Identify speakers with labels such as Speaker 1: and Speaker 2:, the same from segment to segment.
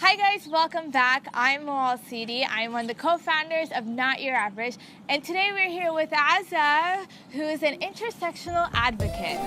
Speaker 1: Hi guys, welcome back. I'm Moral CD. I'm one of the co-founders of Not Your Average, and today we're here with Azza, who is an intersectional advocate.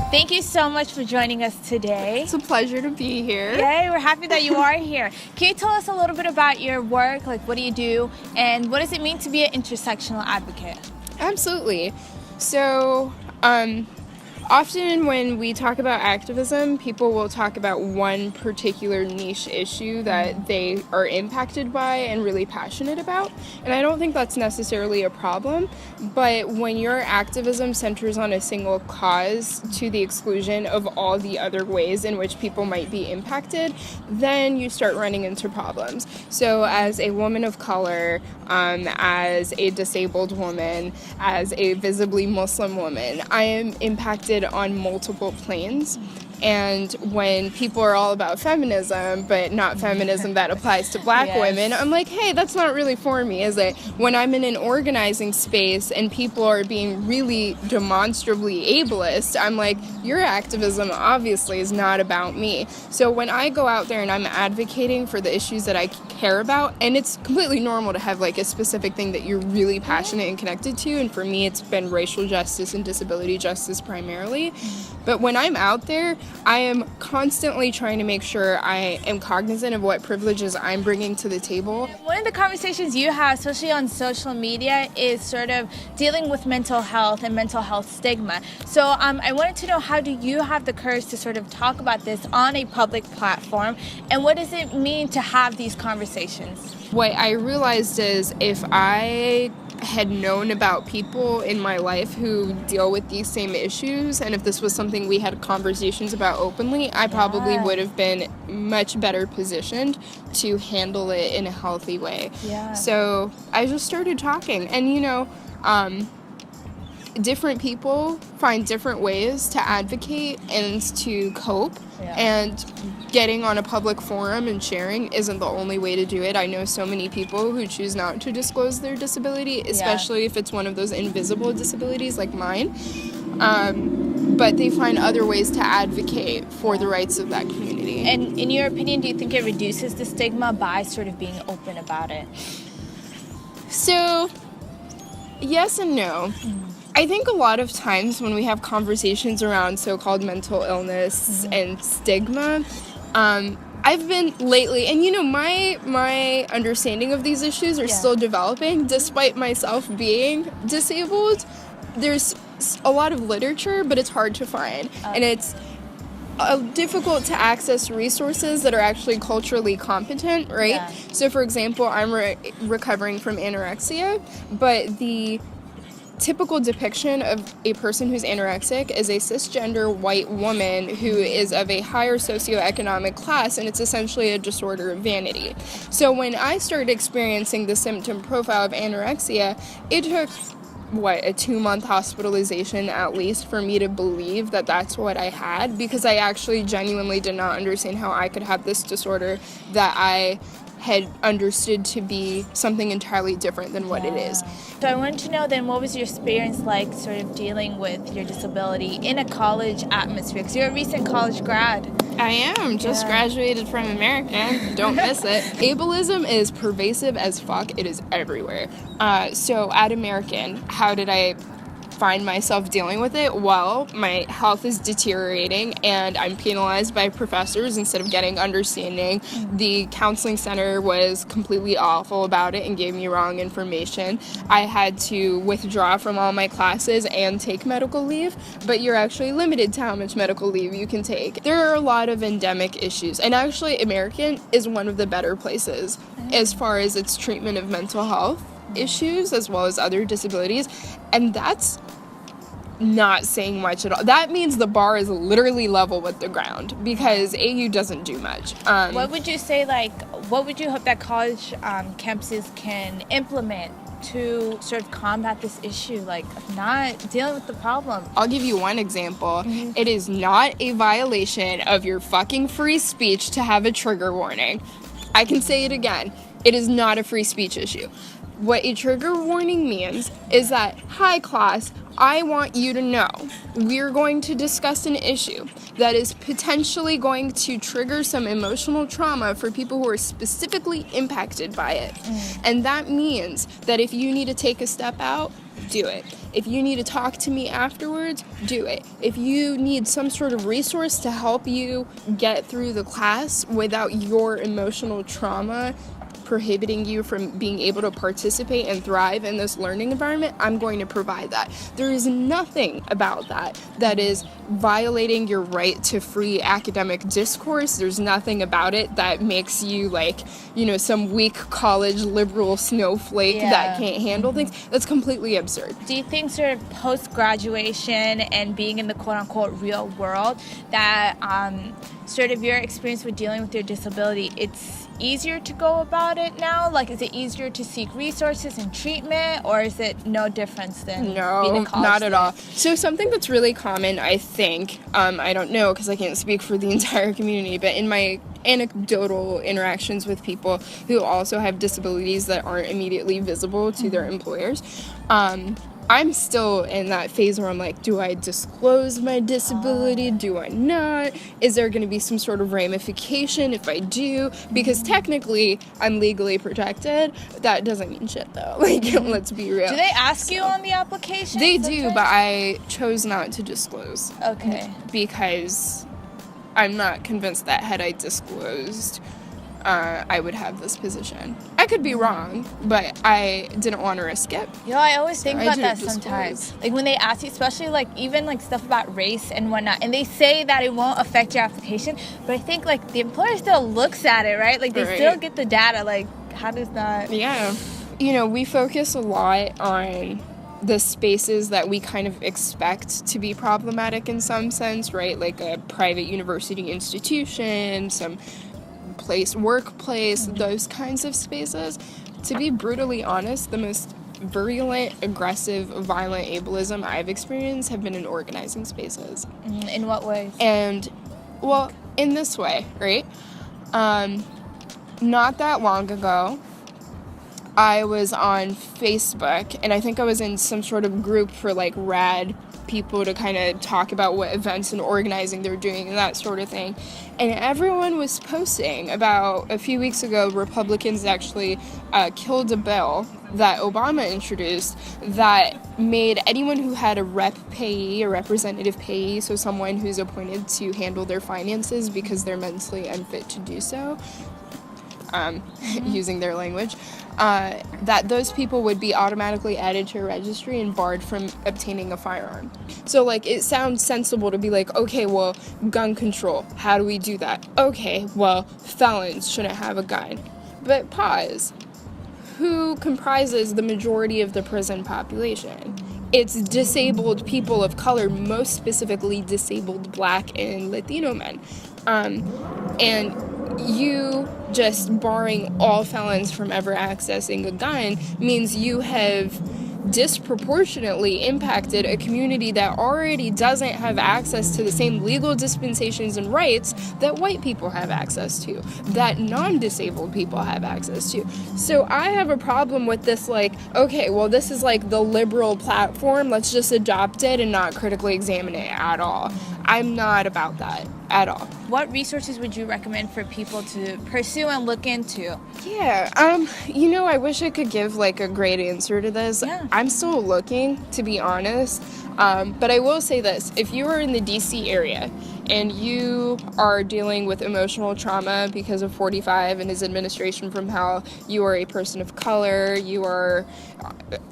Speaker 1: Thank you so much for joining us today.
Speaker 2: It's a pleasure to be here.
Speaker 1: Yay, we're happy that you are here. Can you tell us a little bit about your work, like what do you do, and what does it mean to be an intersectional advocate?
Speaker 2: Absolutely. So, often when we talk about activism, people will talk about one particular niche issue that they are impacted by and really passionate about. And I don't think that's necessarily a problem, but when your activism centers on a single cause to the exclusion of all the other ways in which people might be impacted, then you start running into problems. So as a woman of color, as a disabled woman, as a visibly Muslim woman, I am impacted on multiple planes. And when people are all about feminism, but not feminism that applies to black women, I'm like, hey, that's not really for me, is it? When I'm in an organizing space and people are being really demonstrably ableist, I'm like, your activism obviously is not about me. So when I go out there and I'm advocating for the issues that I care about, and it's completely normal to have like a specific thing that you're really passionate and connected to, and for me it's been racial justice and disability justice primarily. But when I'm out there, I am constantly trying to make sure I am cognizant of what privileges I'm bringing to the table.
Speaker 1: One of the conversations you have, especially on social media, is sort of dealing with mental health and mental health stigma. So I wanted to know, how do you have the courage to sort of talk about this on a public platform, and what does it mean to have these conversations?
Speaker 2: What I realized is if I had known about people in my life who deal with these same issues, and if this was something we had conversations about openly, I probably would have been much better positioned to handle it in a healthy way. So I just started talking, and different people find different ways to advocate and to cope, and getting on a public forum and sharing isn't the only way to do it. I know so many people who choose not to disclose their disability, especially if it's one of those invisible disabilities like mine, but they find other ways to advocate for the rights of that community.
Speaker 1: And in your opinion, do you think it reduces the stigma by sort of being open about it?
Speaker 2: So, yes and no. I think a lot of times when we have conversations around so-called mental illness and stigma, I've been lately, and my understanding of these issues are still developing, despite myself being disabled. There's a lot of literature, but it's hard to find, and it's difficult to access resources that are actually culturally competent, right? So, for example, I'm recovering from anorexia, but the typical depiction of a person who's anorexic is a cisgender white woman who is of a higher socioeconomic class, and it's essentially a disorder of vanity. So when I started experiencing the symptom profile of anorexia, it took a 2-month hospitalization at least for me to believe that that's what I had, because I actually genuinely did not understand how I could have this disorder that I had understood to be something entirely different than what it is.
Speaker 1: So I wanted to know then, what was your experience like sort of dealing with your disability in a college atmosphere? Because you're a recent college grad.
Speaker 2: I am. Just graduated from America. Don't miss it. Ableism is pervasive as fuck. It is everywhere. So at American, how did I find myself dealing with it? Well, my health is deteriorating and I'm penalized by professors instead of getting understanding. The counseling center was completely awful about it and gave me wrong information. I had to withdraw from all my classes and take medical leave, but you're actually limited to how much medical leave you can take. There are a lot of endemic issues, and actually American is one of the better places as far as its treatment of mental health issues as well as other disabilities, and that's not saying much at all. That means the bar is literally level with the ground, because AU doesn't do much.
Speaker 1: What would you say, what would you hope that college campuses can implement to sort of combat this issue, of not dealing with the problem?
Speaker 2: I'll give you one example. It is not a violation of your fucking free speech to have a trigger warning. I can say it again. It is not a free speech issue. What a trigger warning means is that, hi class, I want you to know we're going to discuss an issue that is potentially going to trigger some emotional trauma for people who are specifically impacted by it. And that means that if you need to take a step out, do it. If you need to talk to me afterwards, do it. If you need some sort of resource to help you get through the class without your emotional trauma prohibiting you from being able to participate and thrive in this learning environment, I'm going to provide that. There is nothing about that is violating your right to free academic discourse. There's nothing about it that makes you like, some weak college liberal snowflake that can't handle things. That's completely absurd.
Speaker 1: Do you think sort of post-graduation and being in the quote-unquote real world that sort of your experience with dealing with your disability, it's easier to go about it now? Like, is it easier to seek resources and treatment, or is it no difference than being a college
Speaker 2: not at
Speaker 1: student?
Speaker 2: all. So something that's really common, I think, I don't know because I can't speak for the entire community, but in my anecdotal interactions with people who also have disabilities that aren't immediately visible to their employers, I'm still in that phase where I'm like, do I disclose my disability? Do I not? Is there going to be some sort of ramification if I do? Because technically, I'm legally protected. That doesn't mean shit, though. Like, let's be real.
Speaker 1: Do they ask you on the application?
Speaker 2: They do, but I chose not to disclose.
Speaker 1: Okay.
Speaker 2: Because I'm not convinced that had I disclosed, I would have this position. I could be wrong, but I didn't want to risk it.
Speaker 1: I always think about that
Speaker 2: didn't
Speaker 1: sometimes. Like when they ask you, especially like even like stuff about race and whatnot, and they say that it won't affect your application, but I think like the employer still looks at it, right? Like they still get the data. Like how does that?
Speaker 2: Yeah. We focus a lot on the spaces that we kind of expect to be problematic in some sense, right? Like a private university institution, some workplace, those kinds of spaces. To be brutally honest, the most virulent, aggressive, violent ableism I've experienced have been in organizing spaces.
Speaker 1: In what ways?
Speaker 2: And, well, in this way, right? Not that long ago, I was on Facebook, and I think I was in some sort of group for, like, rad people to kind of talk about what events and organizing they're doing and that sort of thing. And everyone was posting about a few weeks ago, Republicans actually killed a bill that Obama introduced that made anyone who had a rep payee, a representative payee, so someone who's appointed to handle their finances because they're mentally unfit to do so, using their language, that those people would be automatically added to a registry and barred from obtaining a firearm. So, like, it sounds sensible to be like, okay, well, gun control, how do we do that? Okay, well, felons shouldn't have a gun. But pause. Who comprises the majority of the prison population? It's disabled people of color, most specifically disabled Black and Latino men. And you just barring all felons from ever accessing a gun means you have disproportionately impacted a community that already doesn't have access to the same legal dispensations and rights that white people have access to, that non-disabled people have access to. So I have a problem with this, like, okay, well, this is like the liberal platform, let's just adopt it and not critically examine it at all. I'm not about that at all.
Speaker 1: What resources would you recommend for people to pursue and look into?
Speaker 2: Yeah, I wish I could give like a great answer to this.
Speaker 1: Yeah.
Speaker 2: I'm still looking, to be honest. But I will say this, if you are in the DC area and you are dealing with emotional trauma because of 45 and his administration from how you are a person of color, you are,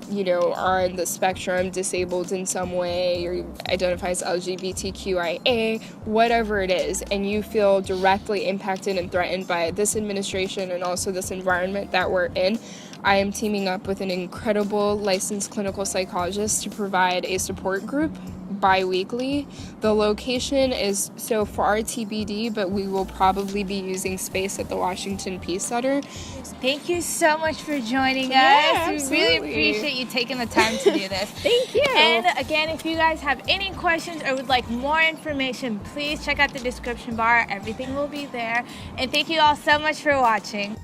Speaker 2: on the spectrum, disabled in some way, or you identify as LGBTQIA, whatever it is, and you feel directly impacted and threatened by this administration and also this environment that we're in, I am teaming up with an incredible licensed clinical psychologist to provide a support group bi-weekly. The location is so far TBD, but we will probably be using space at the Washington Peace Center.
Speaker 1: Thank you so much for joining us.
Speaker 2: Yeah,
Speaker 1: We really appreciate you taking the time to do this.
Speaker 2: Thank you.
Speaker 1: And again, if you guys have any questions or would like more information, please check out the description bar. Everything will be there. And thank you all so much for watching.